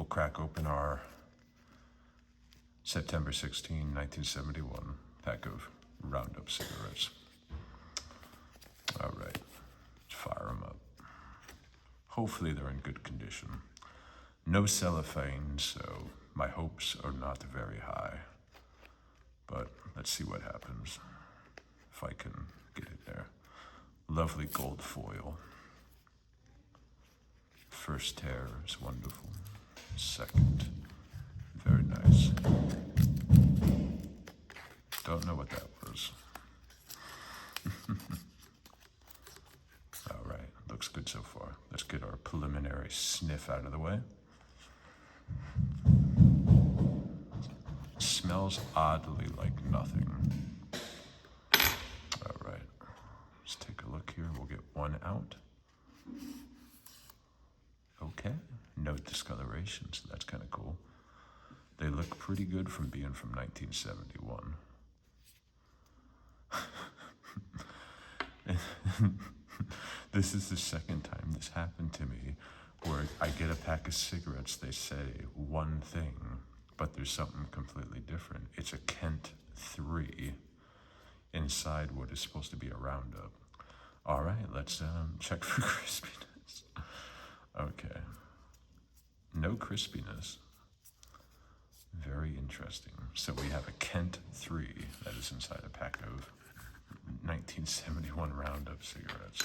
crack open our September 16, 1971 pack of Roundup cigarettes. All right, let's fire them up. Hopefully they're in good condition. No cellophane, so my hopes are not very high. But let's see what happens, if I can get it there. Lovely gold foil. First tear is wonderful. Second, very nice. Don't know what that was. All right, looks good so far. Let's get our preliminary sniff out of the way. Smells oddly like nothing. All right, let's take a look here. We'll get one out. Okay, no discoloration, so that's kind of cool. They look pretty good from being from 1971. This is the second time this happened to me, where I get a pack of cigarettes, they say one thing, but there's something completely different. It's a Kent 3 inside what is supposed to be a Roundup. All right, let's check for crispiness. Okay, no crispiness. Very interesting. So we have a Kent 3 that is inside a pack of 1971 Roundup cigarettes.